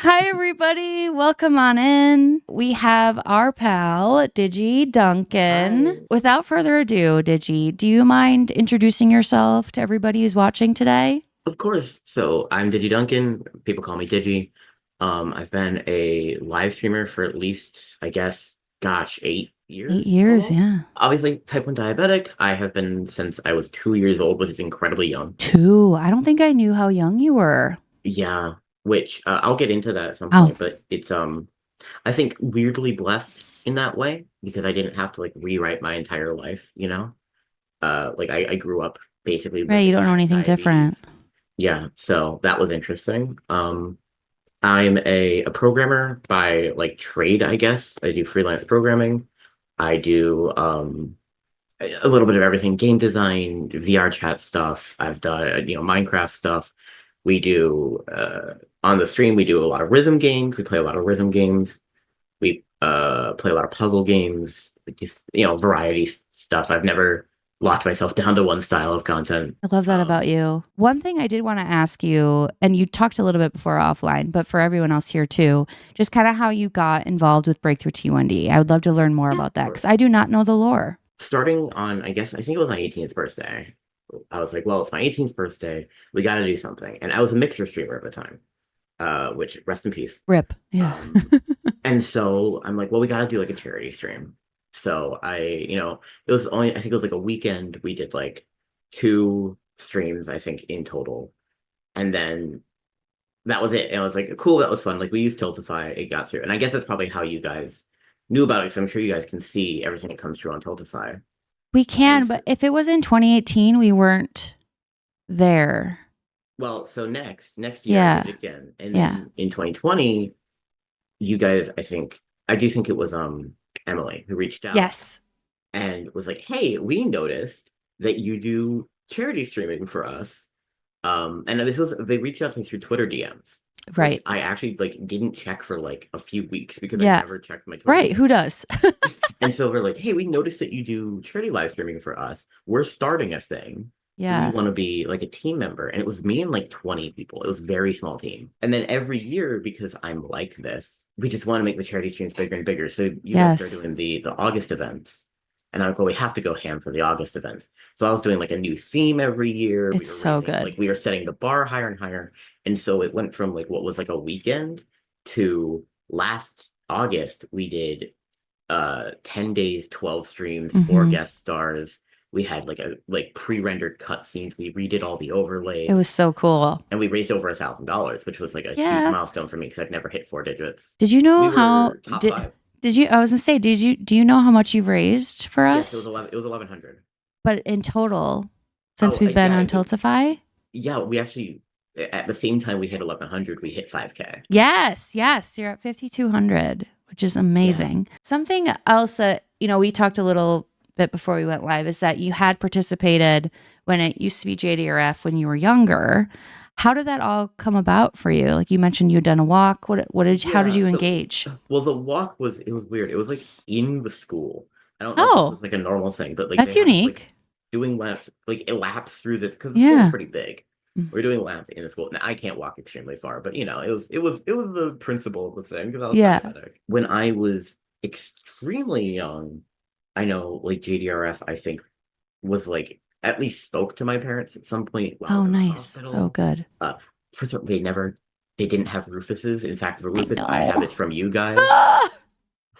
Hi, everybody. Welcome on in. We have our pal, DigiDuncan. Hi. Without further ado, Digi, do you mind introducing yourself to everybody who's watching today? Of course. So I'm DigiDuncan. People call me Digi. I've been a live streamer for at least, I guess, gosh, 8 years 8 years, almost. yeah. Obviously, type 1 diabetic. I have been since I was 2 years old, which is incredibly young. 2. I don't think I knew how young you were. Yeah, which I'll get into that at some Oh, point, but it's I think weirdly blessed in that way because I didn't have to like rewrite my entire life, you know? Like I grew up basically right. with You don't know anything different. diabetes. Yeah, so that was interesting. I'm a programmer by like trade, I guess. I do freelance programming. I do a little bit of everything, game design, VR chat stuff. I've done, Minecraft stuff. We do on the stream, we do a lot of rhythm games. We play a lot of rhythm games. We play a lot of puzzle games, like just, variety stuff. I've never locked myself down to one style of content. I love that about you. One thing I did want to ask you, and you talked a little bit before offline, but for everyone else here too, just kind of how you got involved with Breakthrough T1D. I would love to learn more Yeah, about of that because course. I do not know the lore. Starting on, I think it was my 18th birthday. I was like, well, it's my 18th birthday. We got to do something. And I was a mixer streamer at the time, which rest in peace. Rip. Yeah. And so I'm like, well, we got to do like a charity stream. So it was only, I think it was like a weekend. We did like 2 streams, I think, in total. And then that was it. And I was like, cool, that was fun. Like we used Tiltify, it got through. And I guess that's probably how you guys knew about it, because I'm sure you guys can see everything that comes through on Tiltify. We And can, but if it was in 2018, we weren't there. well, so next year I Yeah. did it again. And Yeah. then in 2020, you guys, I do think it was Emily who reached out Yes. and was like, "Hey, we noticed that you do charity streaming for us." And they reached out to me through Twitter DMs, which Right. I actually like didn't check for like a few weeks because I Yeah. never checked my Twitter Right. Who DMs. does? And so they're like, "Hey, we noticed that you do charity live streaming for us. We're starting a thing. Do you Yeah. want to be like a team member?" And it was me and like 20 people. It was a very small team. And then every year, because I'm like this, we just want to make the charity streams bigger and bigger. So you guys start Yes. doing the August events. And I go, we have to go ham for the August events. So I was doing like a new theme every year. It's so good. We were setting the bar higher and higher. And so it went from like what was like a weekend to last August, we did 10 days, 12 streams, 4 Hmm. guest stars. We had like pre-rendered cutscenes. We redid all the It was overlays, so cool. and we raised over $1,000, which was like a huge Yeah. milestone for me because I've never hit 4 digits. Did you know We how were top five. did you I was gonna say, do you know how much you've raised for Yes, us? it was 1,100. But in total, since Oh, we've been yeah, on Tiltify? yeah. We actually at the same time we hit 1,100, we hit 5K. Yes, yes, you're at 5,200, which is Yeah. amazing. Something else that, we talked a little bit before we went live is that you had participated when it used to be JDRF when you were younger. How did that all come about for you? Like you mentioned you'd done a walk. How did Yeah, you so engage? well, the walk was it was weird. It was like in the school. I don't know if this Oh, was like a normal thing, but like they that's had us like unique. doing laps, like laps through this because the school is Yeah. pretty big. We're doing laps in the school. Now I can't walk extremely far, but it was the principle of the thing because I was Yeah. diabetic. When I was extremely young, I know like JDRF, I think was like at least spoke to my parents at some point while I Oh, was in the nice. Oh, hospital. good. Uh, for some, they didn't have Rufuses. In fact, the I Rufus I have know. is from you guys, Ah!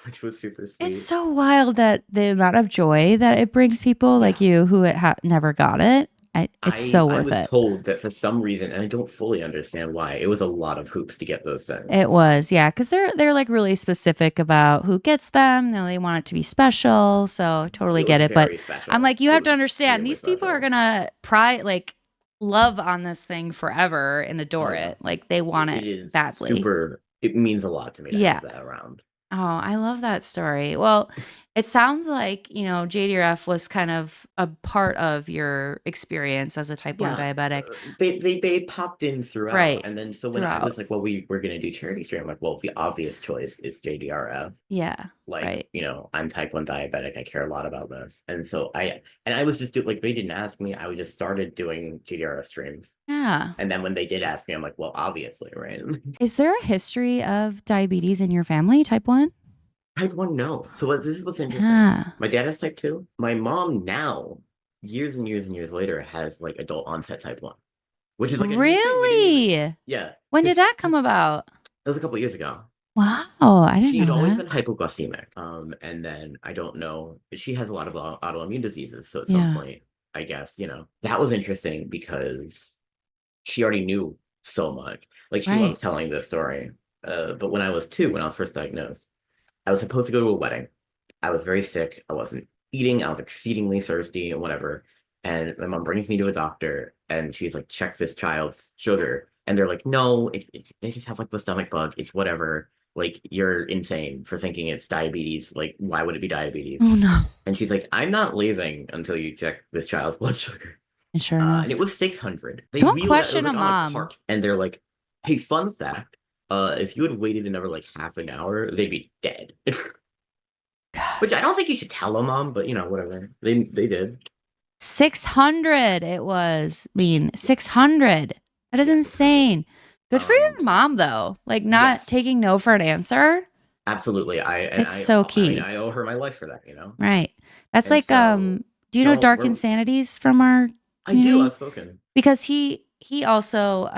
which was super It's sweet. so wild that the amount of joy that it brings people like Yeah. you who never got it. It's so I worth was it. told that for some reason, and I don't fully understand why, it was a lot of hoops to get those It things. was, yeah, because they're like really specific about who gets them. They want it to be special, so I totally It get was it. But very I'm special. like, you It have to was understand, extremely these people are special. gonna love on this thing forever and Oh adore yeah, it. Like they want it it is badly. super. It means a lot to me to have Yeah. that around. Oh, I love that story. Well, It sounds like, JDRF was kind of a part of your experience as a type 1 Yeah, diabetic. they popped in throughout, Right. and then so when I Throughout. was like, well, we're gonna do charity stream, I'm like, well, the obvious choice is JDRF. Yeah. Like, Right. I'm type 1 diabetic. I care a lot about this. And so I was just doing, like, they didn't ask me. I just started doing GDRF streams. Yeah. And then when they did ask me, I'm like, well, obviously, right? Is there a history of diabetes in your family, type 1? Type 1, no. So this is what's interesting. Yeah. My dad has type 2. My mom now, years and years and years later, has like adult onset type 1, which is like interesting. We didn't even, Really? yeah, When did because that that come about? was a couple years ago. Wow, I didn't She had know always that. been hypoglycemic. And then I don't know, she has a lot of autoimmune diseases. So at some Yeah. point, I guess, that was interesting because she already knew so much. Like she Right. loves telling this story. But when I was 2, when I was first diagnosed, I was supposed to go to a wedding. I was very sick. I wasn't eating. I was exceedingly thirsty and whatever. And my mom brings me to a doctor and she's like, check this child's sugar. And they're like, no, they just have like the stomach bug. It's whatever. Like, you're insane for thinking it's diabetes. Like, why would it be diabetes? Oh no. And she's like, I'm not leaving until you check this child's blood sugar. And sure And it enough. was 600. They Don't wheeled it. It was question a like on a mom. cart. And they're like, hey, fun fact. If you had waited another like half an hour, they'd be dead. God. Which I don't think you should tell a mom, but whatever. They did. 600 it was. 600. That is Yeah, 600. insane. Good for your mom though. Like not Yes, taking no for an answer. absolutely. It's so I mean, key. I owe her my life for that. Right. That's And like so do you know don't Dark we're Insanities from our I do. community? I've spoken. Because he also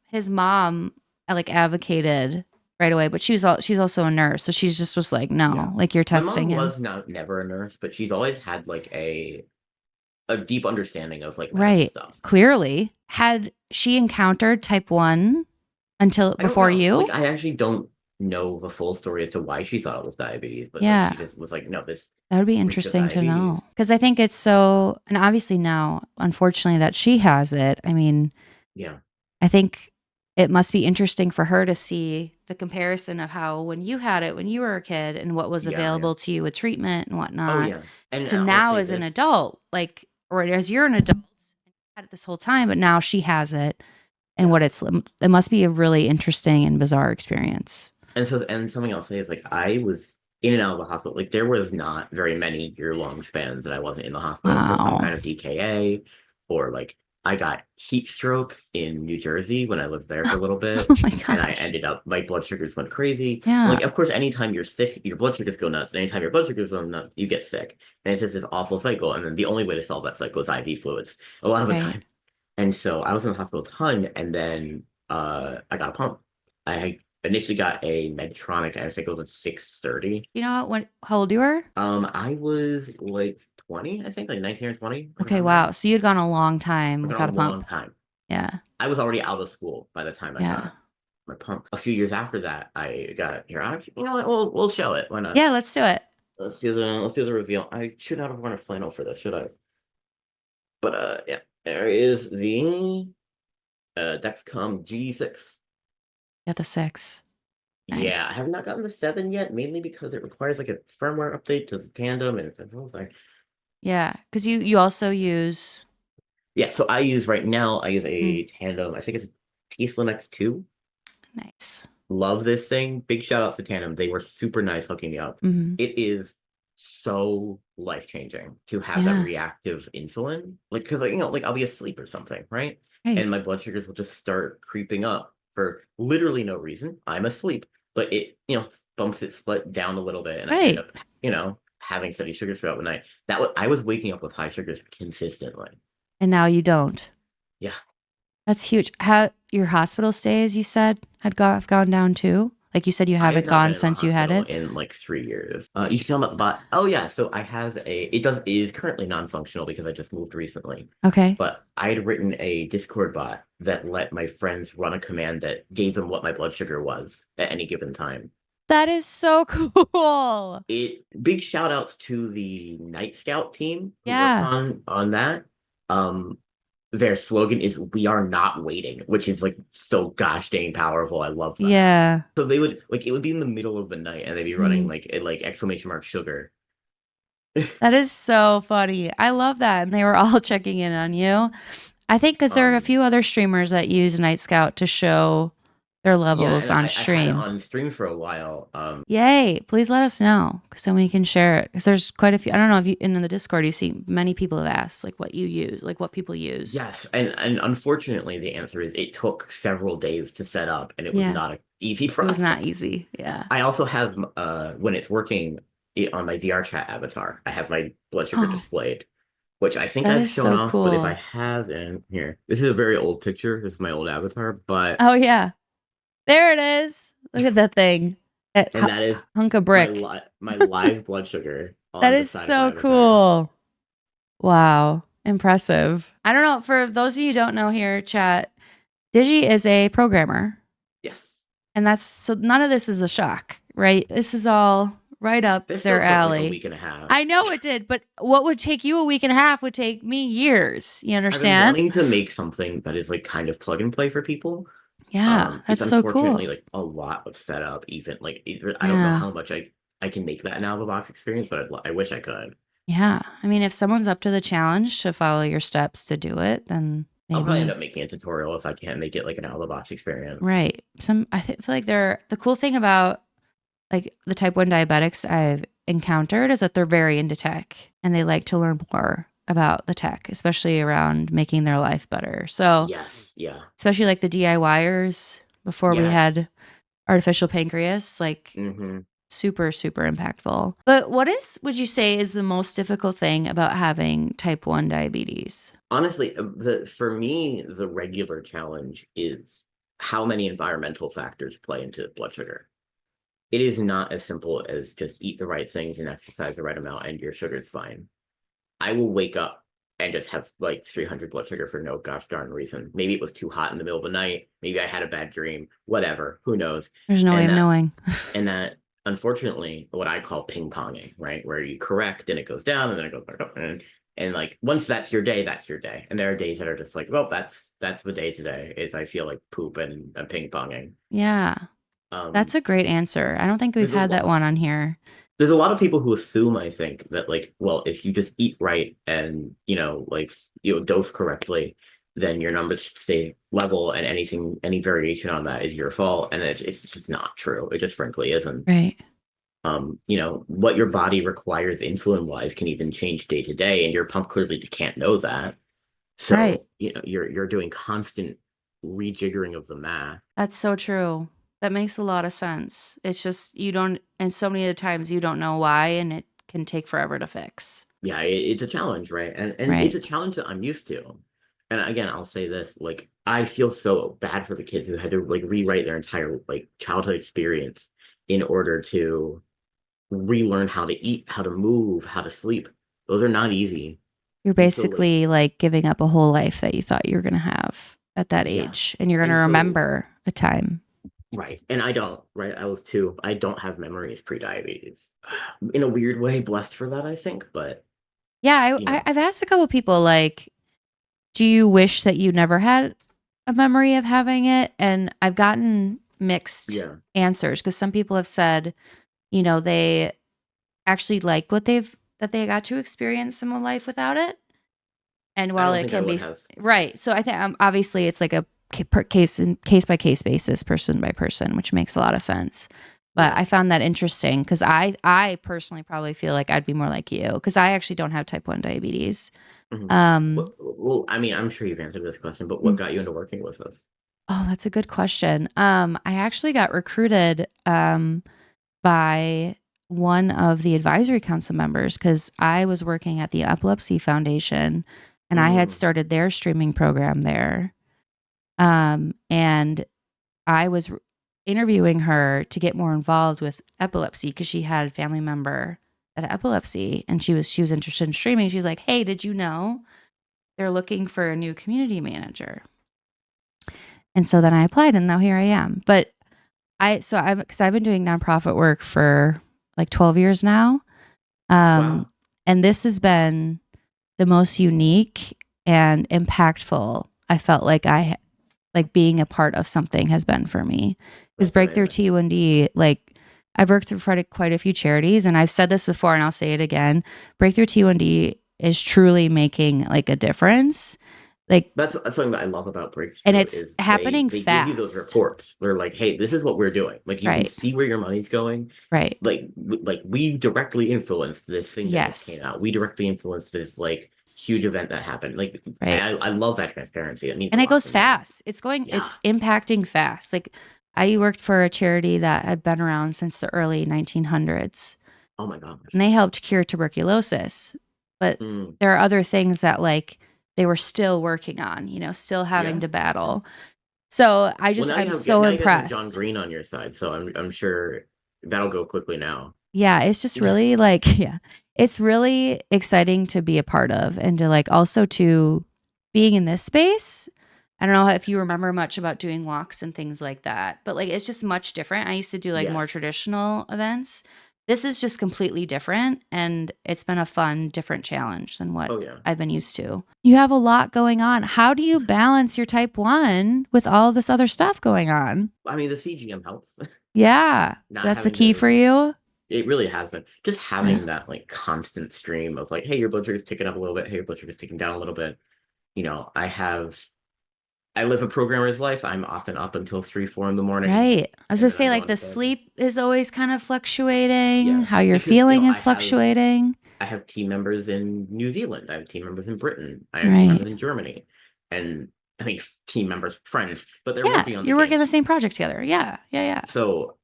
his mom like advocated right away, but she's also a nurse, so she just was like, Yeah, no, like you're my testing mom him. was not never a nurse, but she's always had like a deep understanding of like medical Right. stuff. Clearly. Had she encountered type 1 until I don't before know. Like, you? I actually don't know the full story as to why she thought it was diabetes, but like Yeah. she just was like, no, this That would be reeks of interesting to know. diabetes. Because I think it's so, and obviously now, unfortunately, that she has it. I mean, Yeah. I think it must be interesting for her to see the comparison of how when you had it when you were a kid and what was Yeah, yeah. available to you with treatment and Oh whatnot yeah. And to I'll now say as an this. adult, like, or as you're an adult, had it this whole time, but now she has it and Yeah. it must be a really interesting and bizarre experience. And something I'll say is like I was in and out of the hospital. Like there was not very many year-long spans that I wasn't in the hospital for some Wow. kind of DKA, or like I got heat stroke in New Jersey when I lived there for a little bit. Oh my And I gosh. ended up, my blood sugars went crazy. Yeah. Like, of course, anytime you're sick, your blood sugars go nuts. And anytime your blood sugars go nuts, you get sick. And it's just this awful cycle. And then the only way to solve that cycle is IV fluids a lot of the Right. time. And so I was in the hospital a ton, and then I got a pump. I initially got a Medtronic, I think it was a 630. You know how old you were? I was like 20, I think, like 19 or 20 Okay, around there. wow. So you'd gone a long time I've without gone a a long pump. time. Yeah. I was already out of school by the time I Yeah. got my pump. A few years after that, I got it here. Actually, you know what? We'll show it. Why not? Yeah, let's do it. Let's do the reveal. I should not have worn a flannel for this, should I? But yeah, there is the Dexcom G6. Got the 6. Yeah, I Nice. have not gotten the 7 yet, mainly because it requires like a firmware update to the tandem, and it's like Yeah, because you also use yeah. So I use mm, a tandem. I think it's a Tesla X2. nice. Love this thing. Big shout outs to Tandem. They were super nice hooking me up. Hmm. It is so life changing to have that Yeah. reactive insulin. Like, because like I'll be asleep or something, right? Right. And my blood sugars will just start creeping up for literally no reason. I'm asleep, but it bumps it split down a little bit, and I end Right. up having steady sugars throughout the night. I was waking up with high sugars consistently. And now you don't. Yeah. That's huge. How your hospital stays, you said, have gone down too? Like you said, you I have haven't not been gone in the since you had hospital it? in like 3 years. You should tell them about the bot. Oh yeah, so I have it is currently non-functional because I just moved recently. Okay. But I had written a Discord bot that let my friends run a command that gave them what my blood sugar was at any given time. That is so cool. Big shout outs to the Night Scout team who worked Yeah. on that. Um their slogan is "We are not waiting," which is like so gosh dang powerful. I love that. Yeah. So they would like it would be in the middle of the night and they'd be running Mhm. like exclamation mark sugar. That is so funny. I love that. And they were all checking in on you. I think because there are a Um, few other streamers that use Night Scout to show their yeah, levels and on I've had it stream. on stream for a while. Yay. Please let us know because then we can share it. Because there's quite a few. I don't know if you, in the Discord, you see many people have asked like what you use, like what people use. Yes, and unfortunately, the answer is it took several days to set up, and it was Yeah. not an easy It was process. not easy. Yeah. I also have when it's working on my VR chat avatar, I have my blood sugar Oh, displayed, which I think that I've is shown so off, but if I cool. haven't, here, this is a very old picture. This is my old avatar, but Oh, yeah. There it is. Look at that thing. That and that is hunk of my brick. li my live blood sugar That on the is side of my so avatar. cool. Wow. Impressive. I don't know. For those of you who don't know here, chat, Digi is a programmer. Yes, And that's so none of this is a shock, right? This is all right up this their still took like a alley. week and a half. I know it did, but what would take you a week and a half would take me years. You I've been understand? wanting to make something that is like kind of plug and play for people. Yeah, It's that's so cool. unfortunately like a lot of setup, even like I don't know Yeah. how much I can make that an out of the box experience, but I wish I could. Yeah. I mean, if someone's up to the challenge to follow your steps to do it, then I'll probably end maybe up making a tutorial if I can't make it like an out of the box experience. right. Feel like they're the cool thing about like the type 1 diabetics I've encountered is that they're very into tech and they like to learn more about the tech, especially around making their life better. So, Yes, yeah, especially like the DIYers before we had yes. artificial pancreas, like hmm super, super impactful. But would you say is the most difficult thing about having type 1 diabetes? Honestly, the for me the regular challenge is how many environmental factors play into blood sugar. It is not as simple as just eat the right things and exercise the right amount and your sugar's fine. I will wake up and just have like 300 blood sugar for no gosh darn reason. Maybe it was too hot in the middle of the night. Maybe I had a bad dream. Whatever. Who knows? There's no way And of knowing. that unfortunately what I call ping ponging, right? Where you correct and it goes down and then it goes back up and like once that's your day, that's your day. And there are days that are just like, well, that's the day today. Is I feel like poop and ping ponging. Yeah. That's Um, a great answer. I don't think we've there's a had that lot one on here. there's a lot of people who assume, I think, that like, well, if you just eat right and like dose correctly, then your numbers should stay level, and any variation on that is your fault, and it's just not true. It just frankly isn't. Right. What your body requires insulin wise can even change day to day, and your pump clearly can't know that. Right. So you're doing constant rejiggering of the math. That's so true. That makes a lot of sense. It's just you don't, and so many of the times you don't know why, and it can take forever to fix. Yeah, it's a challenge, right? And it's Right. a challenge that I'm used to. And again, I'll say this, like I feel so bad for the kids who had to like rewrite their entire like childhood experience in order to relearn how to eat, how to move, how to sleep. Those are not easy. You're And so like basically like giving up a whole life that you thought you were going to have at that yeah. age, and you're going to And so remember a time. right. And I don't, right? I was two. I don't have memories pre-diabetes. In a weird way, blessed for that, I think, but Yeah, you know, I've asked a couple people like, do you wish that you never had a memory of having it? And I've gotten mixed yeah. answers because some people have said, they actually like that they got to experience some of life without it. And I while don't it think I can be would have. right, so I think obviously it's like a case by case basis, person by person, which makes a lot of sense. But Yeah. I found that interesting because I personally probably feel like I'd be more like you because I actually don't have type 1 diabetes. Mhm. Um, Well, I mean, I'm sure you've answered this question, but what got you into working with us? Oh, that's a good question. I actually got recruited by one of the advisory council members because I was working at the Epilepsy Foundation and I had Mm, started their streaming program there. And I was interviewing her to get more involved with epilepsy because she had a family member that had epilepsy and she was interested in streaming. She's like, "Hey, did you know they're looking for a new community manager?" And so then I applied and now here I am. But because I've been doing nonprofit work for like 12 years now. wow, Um, and this has been the most unique and impactful I felt like like being a part of something has been for me. Because that's Breakthrough amazing. T1D, like I've worked through quite a few charities, and I've said this before and I'll say it again. Breakthrough T1D is truly making like a difference. Like, That's something that I love about and Breakthrough it's is happening they give you those fast. reports. They're like, hey, this is what we're doing. Like you can Right. see where your money's going. Right. Like we directly influenced this thing that just Yes. came out. We directly influenced this like huge event that happened. Like Right. I love that transparency. It means a And it lot goes to me. fast. Yeah. It's impacting fast. Like, I worked for a charity that had been around since the early 1900s, Oh my and gosh. they helped cure tuberculosis. But Mm, there are other things that like they were still working on, still having yeah. to battle. So Well, I'm so now you guys have John impressed. Green on your side, so I'm sure that'll go quickly now. Yeah, it's just really like, yeah, it's really exciting to be a part of, and to like also to being in this space. I don't know if you remember much about doing walks and things like that, but like it's just much different. I used to do like more Yes. traditional events. This is just completely different, and it's been a fun, different challenge than what Oh yeah. I've been used to. You have a lot going on. How do you balance your type 1 with all this other stuff going on? I mean, the CGM helps. Yeah, Not that's a having key to for you. It really has been. Just Yeah. having that like constant stream of like, hey, your blood sugar's ticking up a little bit. Hey, your blood sugar's ticking down a little bit. I live a programmer's life. I'm often up until 3, 4 in the morning, Right. I was and gonna then I'm say like going to the bed. sleep is always kind of fluctuating, Yeah, how you're because feeling is fluctuating. I have team members in New Zealand. I have team members in Britain. I have team Right. members in Germany, and I mean team members, friends, but they're Yeah, working on the you're working game. on the same project together. Yeah. Yeah, yeah. So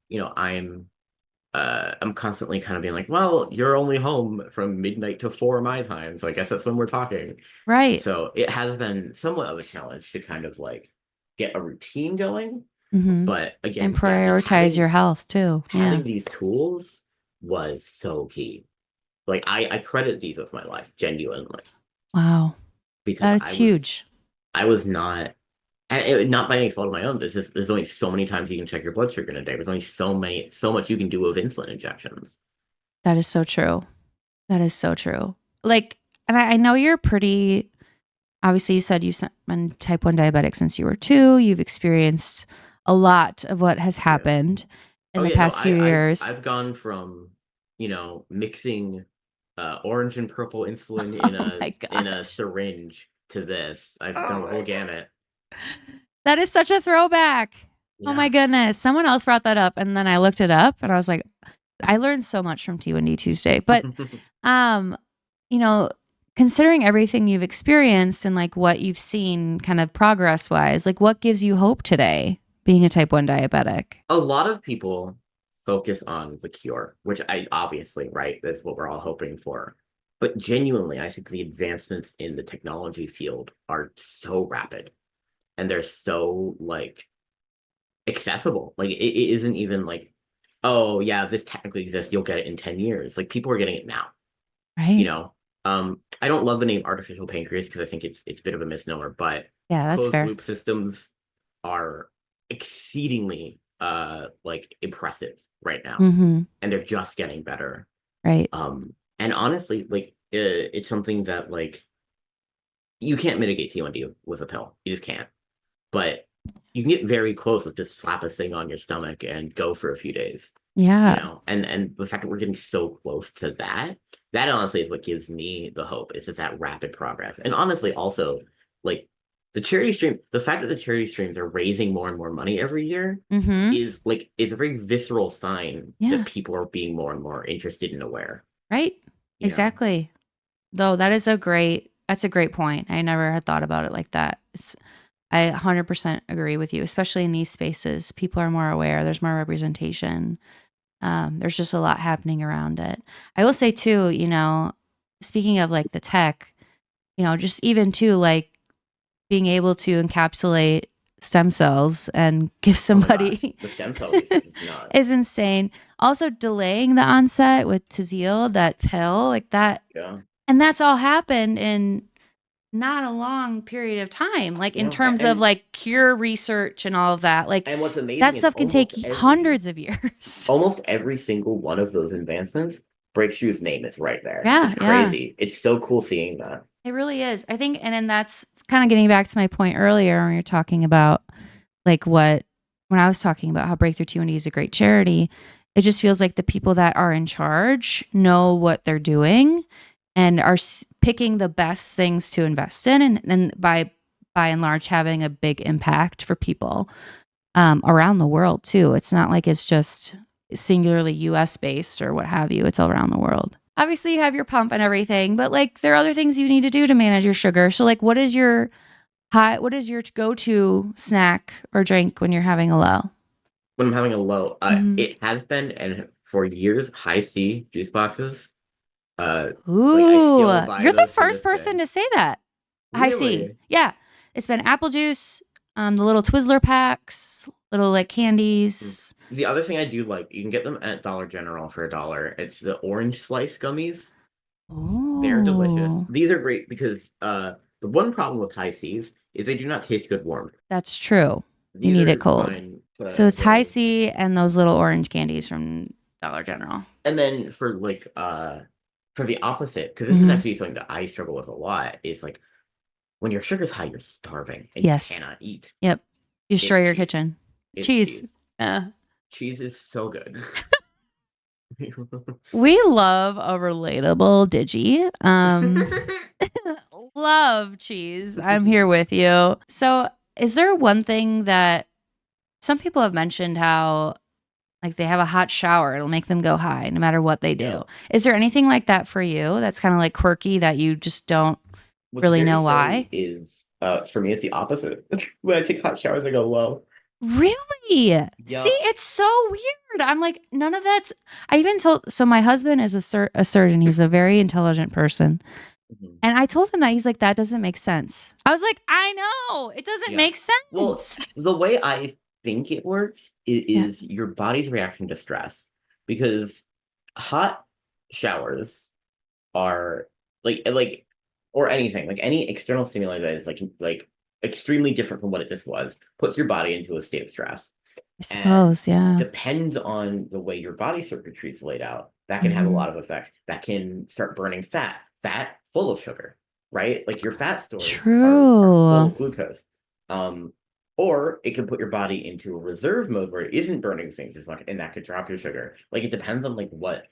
I'm constantly kind of being like, well, you're only home from midnight to 4 my time, so I guess that's when we're talking. Right. So it has been somewhat of a challenge to kind of like get a routine going. Mhm. But And again, yeah, just prioritize your health too. Yeah. having these tools was so key. Like I credit these with my life genuinely Wow. because That's huge. I was not not by any fault of my own. There's only so many times you can check your blood sugar in a day. There's only so much you can do with insulin injections. That is so true. That is so true. Like, and I know you're pretty, obviously you said you've been type 1 diabetic since you were 2. You've experienced a lot of what has Yeah. happened in Oh the yeah, no, past few years. I've gone from, mixing orange and purple insulin Oh my in a gosh. syringe to this. I've Oh done the whole my God. gamut. That is such a throwback. Oh my Yeah. goodness. Someone else brought that up, and then I looked it up and I was like, I learned so much from T1D Tuesday. But um, you know, considering everything you've experienced and like what you've seen kind of progress wise, like what gives you hope today being a type 1 diabetic? A lot of people focus on the cure, which I obviously, right, that's what we're all hoping for. But genuinely, I think the advancements in the technology field are so rapid and they're so like accessible. Like it isn't even like, oh yeah, this technically exists, you'll get it in 10 years. Like people are getting it now, you Right? know. I don't love the name artificial pancreas because I think it's a bit of a misnomer, but Yeah, that's closed fair. loop systems are exceedingly like impressive right now. Mm-hmm. And they're just getting better. Right. And honestly, like it's something that like you can't mitigate T1D with a pill. You just can't. But you can get very close with just slap a thing on your stomach and go for a few days, Yeah. and the fact that we're getting so close to that, that honestly is what gives me the hope. It's just that rapid progress. And honestly, also like the fact that the charity streams are raising more and more money every year Mm-hmm. is a very visceral sign that Yeah. people are being more and more interested and aware, Right. you know. Exactly. Though that's a great point. I never had thought about it like that. I 100% agree with you, especially in these spaces. People are more aware, there's more representation. There's just a lot happening around it. I will say too, speaking of like the tech, just even too like being able to encapsulate stem cells and give Oh my gosh, somebody the stem cell research is nuts. is insane. Also delaying the onset with Tazeel, that pill, like that, Yeah. and that's all happened in not a long period of time, like in No, terms of like cure research and all of that. Like and what's that amazing is stuff can take hundreds of years. almost every single one of those advancements, Breakthrough's name is right there. Yeah, It's yeah. crazy. It's so cool seeing that. It really is. I think, and then that's kind of getting back to my point earlier when you're talking about like when I was talking about how Breakthrough T1D is a great charity. it just feels like the people that are in charge know what they're doing and are picking the best things to invest in, and by and large having a big impact for people around the world too. It's not like it's just singularly US based or what have you. It's all around the world. Obviously you have your pump and everything, but like there are other things you need to do to manage your sugar. So like what is your go-to snack or drink when you're having a low? When I'm having a low, Mhm. it has been, and for years, high C juice boxes. Like I still Ooh, buy you're the those to first this day. person to say that. I see. Really? Yeah. It's been apple juice, the little Twizzler packs, little like Mm. candies. The other thing I do like, you can get them at Dollar General for $1. It's the orange slice gummies. They're delicious. Oh, These are great because the one problem with high C's is they do not taste good warm. that's true. You These need it are cold. fine So it's high to C and those little orange candies from Dollar General. and then for the opposite, because this is Hmm. actually something that I struggle with a lot, is like when your sugar's high, you're starving and you Yes. cannot eat. Yep. You It's destroy your cheese. kitchen. It's Cheese. cheese. Yeah. Cheese is so good. We love a relatable Digi. Love cheese. I'm here with you. So, is there one thing that some people have mentioned how like they have a hot shower, it'll make them go high no matter what they do. Yeah. Is there anything like that for you that's kind of like quirky that you just don't What's really very know silly why? is for me it's the opposite. When I take hot showers, I go low. Really? See, Yeah. it's so weird. I'm like, none of that's. I even told. So my husband is a surgeon. He's a very intelligent person, Mhm. and I told him that. He's like, that doesn't make sense. I was like, I know it doesn't Yeah. make Well, sense. the way I think it works Yeah. is your body's reaction to stress. Because hot showers are like or anything, like any external stimuli that is like extremely different from what it just was, puts your body into a state of stress. I And suppose. Yeah. depends on the way your body circuitry is laid out, that can have a Hmm. lot of effects. That can start burning fat full of sugar, right? Like your fat stores are full True. of glucose. Um, or it can put your body into a reserve mode where it isn't burning things as much, and that could drop your sugar. Like it depends on like what.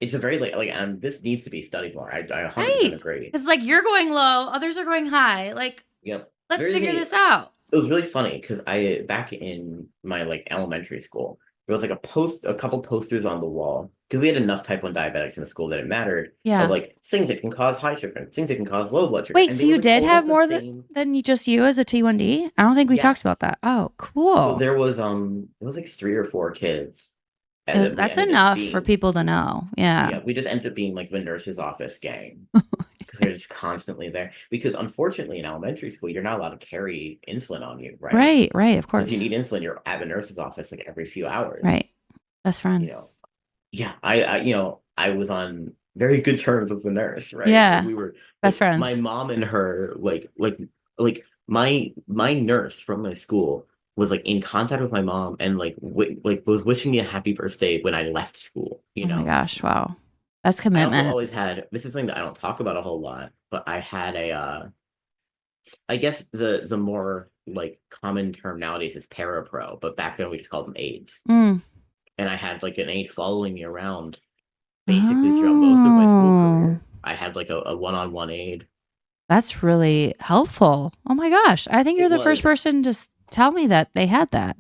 It's a very like this needs to be studied more. I 100% Right. agree. It's like you're going low, others are going high. Like, Yep. let's There's figure a this out. it was really funny because I back in my like elementary school, there was like a couple posters on the wall because we had enough type 1 diabetics in the school that it mattered of Yeah. like things that can cause high sugar, things that can cause low blood sugar, Wait, and so they were you like did have almost the more same. than you just you as a T1D? I don't think we talked about Yes. that. Oh, So cool. there was like 3 or 4 kids It and was then we that's ended up enough for being people to know. Yeah. yeah, we just ended up being like the nurse's office gang because they're just constantly there. Because unfortunately, in elementary school, you're not allowed to carry insulin on you, right? Right, right, of So if you course. need insulin, you're at the nurse's office like every few Right. hours. Best You friend. know, yeah, I was on very good terms with the nurse, right? Like Yeah. we were Best like my friends. mom and her like my nurse from my school was like in contact with my mom and like was wishing me a happy birthday when I left school, you Oh my know. gosh, wow. That's I also commitment. always had this is something that I don't talk about a whole lot, but I had a I guess the more like common term nowadays is parapro, but back then we just called them AIDS. Mm. And I had like an aide following me around basically throughout most of my school Oh. career. I had like a one-on-one aide. That's really helpful. Oh my gosh. I think you're It the first was person to tell me that they had that.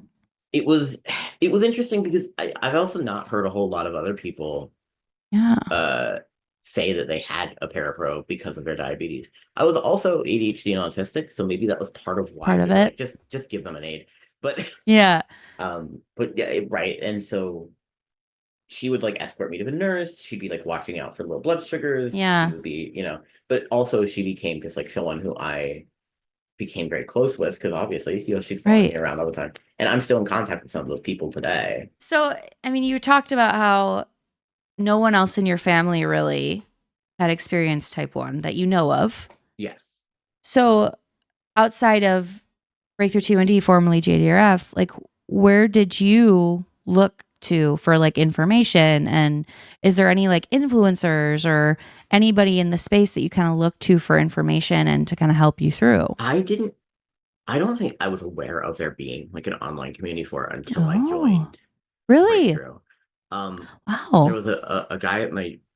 it was it was interesting because I've also not heard a whole lot of other people Yeah. uh say that they had a parapro because of their diabetes. I was also ADHD and autistic, so maybe that was part of why Part we of were it. like just give them an aid. But Yeah. but yeah, right. And so she would like escort me to the nurse. She'd be like watching out for low blood sugars. She Yeah. would be, but also she became just like someone who I became very close with because obviously, she's following me Right. around all the time. And I'm still in contact with some of those people today. So, I mean, you talked about how no one else in your family really had experienced type 1 that you know of. Yes. So, outside of Breakthrough T1D, formerly JDRF, like where did you look to for like information? And is there any like influencers or anybody in the space that you kind of look to for information and to kind of help you through? I don't think I was aware of there being like an online community for it until I Oh, joined really? Breakthrough. There Wow. was a guy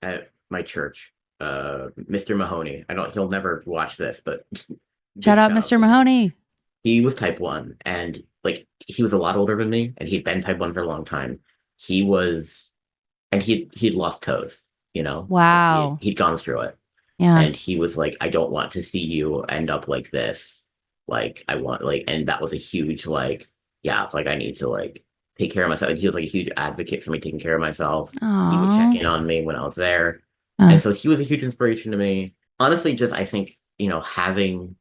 at my church, Mr. Mahoney. I don't He'll never watch this, but Shout big out, shout out Mr. to him. Mahoney. He was type 1, and like he was a lot older than me, and he'd been type 1 for a long time. He was and he'd lost toes, like Wow. he'd gone through it. Yeah. And he was like, I don't want to see you end up like this. Like I want like and that was a huge like, yeah, like I need to like take care of myself. And he was like a huge advocate for me taking care of myself. He would check Oh. in on me when I was there. And so he was a huge inspiration to me. Honestly, just I think, having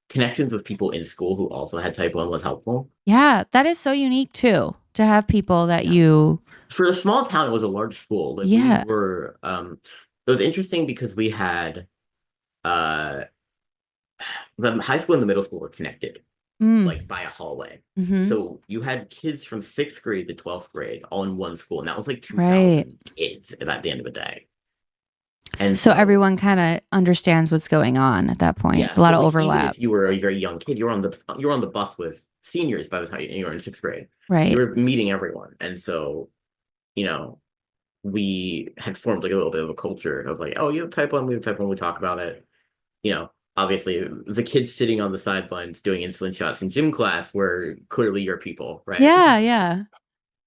connections with people in school who also had type 1 was helpful. Yeah, that is so unique too, to have people that Yeah. you, For a small town, it was a large school. Like we yeah. were it was interesting because we had uh the high school and the middle school were connected Mm. like by a hallway. Mm-hmm. So you had kids from 6th grade to 12th grade all in one school, and that was like Right. 2,000 kids at the end of the day. And So so, everyone kind of understands what's going on at that point. yeah, A lot so of like even overlap. if you were a very young kid, you were on the bus with seniors by the time you were in 6th grade. You Right. were meeting everyone, and so you know we had formed like a little bit of a culture of like, oh, you have type 1, we have type 1, we talk about it. Obviously the kids sitting on the sidelines doing insulin shots in gym class were clearly your people, right? Yeah, yeah.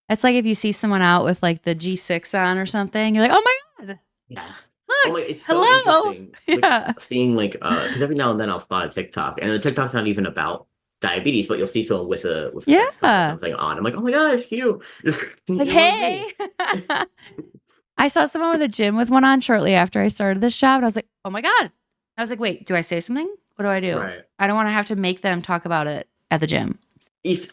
It's like if you see someone out with like the G6 on or something, you're like, oh my God, Yeah. Oh my, look, it's so hello. interesting. Like Yeah. seeing like because every now and then I'll spot a TikTok, and the TikTok's not even about diabetes, but you'll see someone with a Dexcom or Yeah. something on. I'm like, oh my gosh, you, Like, you're like hey. me. I saw someone with a gym with one on shortly after I started this job, and I was like, oh my God. I was like, wait, do I say something? What do I do? Right. I don't want to have to make them talk about it at the gym. If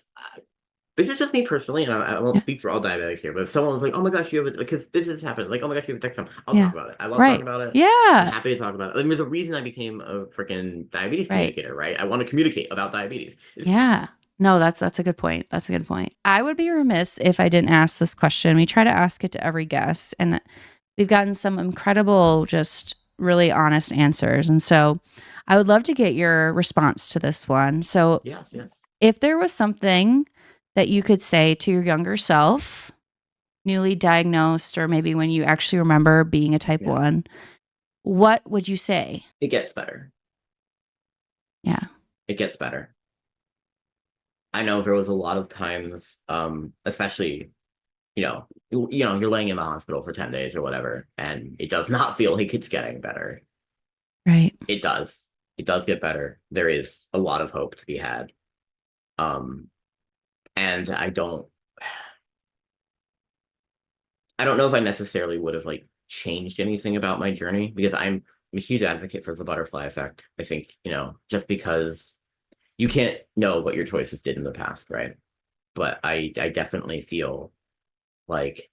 This is just me personally, and I won't Yeah. speak for all diabetics here, but if someone was like, "Oh my gosh, you have it," because this has happened, like, "Oh my gosh, you have a Dexcom," I'll Yeah. talk about it. I love talking Right. about it. I'm Yeah. happy to talk about it. I mean, there's a reason I became a freaking diabetes Right. communicator, right? I want to communicate about diabetes. Yeah. No, that's a good point. That's a good point. I would be remiss if I didn't ask this question. We try to ask it to every guest, and we've gotten some incredible, just really honest answers. And so I would love to get your response to this one. So Yes, yes. if there was something that you could say to your younger self, newly diagnosed, or maybe when you actually remember being a type Yeah. 1, what would you say? It gets better. Yeah. It gets better. I know there was a lot of times, especially, you're laying in the hospital for 10 days or whatever, and it does not feel like it's getting better. Right. It does. It does get better. There is a lot of hope to be had. And I don't know if I necessarily would have like changed anything about my journey, because I'm a huge advocate for the butterfly effect. I think, just because you can't know what your choices did in the past, right? But I definitely feel like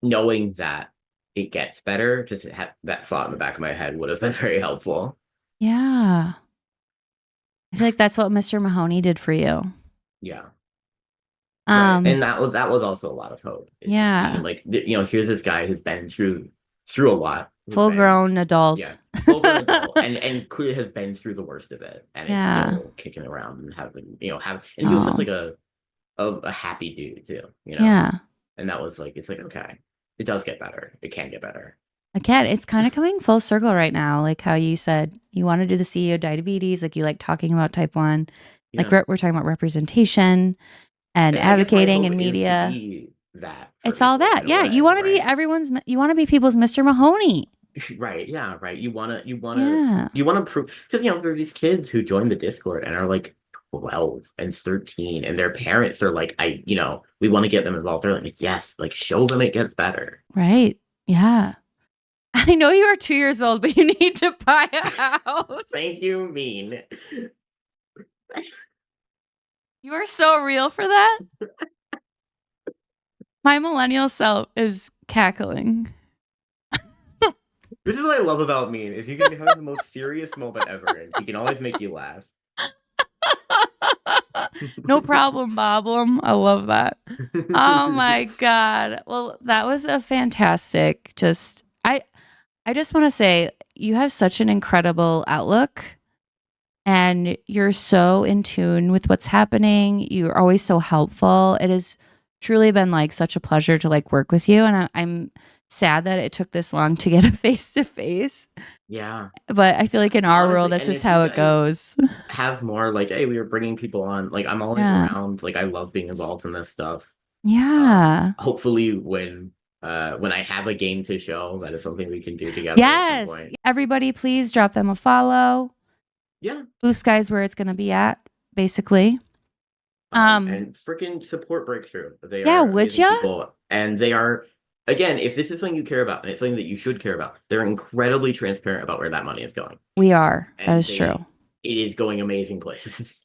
knowing that it gets better, just have that thought in the back of my head would have been very helpful. Yeah. I feel like that's what Mr. Mahoney did for you. Yeah. Right. Um, And that was also a lot of hope. It's just yeah. seeing like, here's this guy who's been through a lot. Full grown adult. Yeah, full-grown adult, and clearly has been through the worst of it, and is Yeah. still kicking around and and he was such like a happy dude too, Yeah. and that was like, it's like, okay, it does get better, it can get better. Again, it's kind of coming full circle right now. Like how you said you want to do the CEO diabetes, like you like talking about type 1. Like Yeah. we're talking about representation and I guess my advocating hope in is to media. be that for It's all people that. in a Yeah. You way, want to be right? you want to be people's Mr. Mahoney. Right, yeah, right. Yeah. You wanna prove, because there are these kids who join the Discord and are like 12 and 13, and their parents are like, we want to get them involved. They're like, yes, like show them it gets better. Right. Yeah. I know you are 2 years old, but you need to buy a house. Thank you, Mean. You are so real for that. My millennial self is cackling. This is what I love about Mean, is you can have the most serious moment ever, and he can always make you laugh. No problem, Boblem. I love that. Oh my God. Well, that was a fantastic, I just want to say you have such an incredible outlook, and you're so in tune with what's happening. You're always so helpful. It is truly been like such a pleasure to like work with you. And I'm sad that it took this long to get a face to face. Yeah. But I feel like in our world, Honestly, that's and just if you how it guys goes. have more like, hey, we were bringing people on, like I'm always Yeah. around. Like I love being involved in this stuff. Yeah. Hopefully when I have a game to show, that is something we can do together at some Yes. point. Everybody, please drop them a follow. Yeah. Blue Sky's where it's going to be at, basically. And freaking support Breakthrough. They Yeah, are would amazing ya? people. And they are, again, if this is something you care about and it's something that you should care about, they're incredibly transparent about where that money is going. We are. That And is true. it is going amazing places.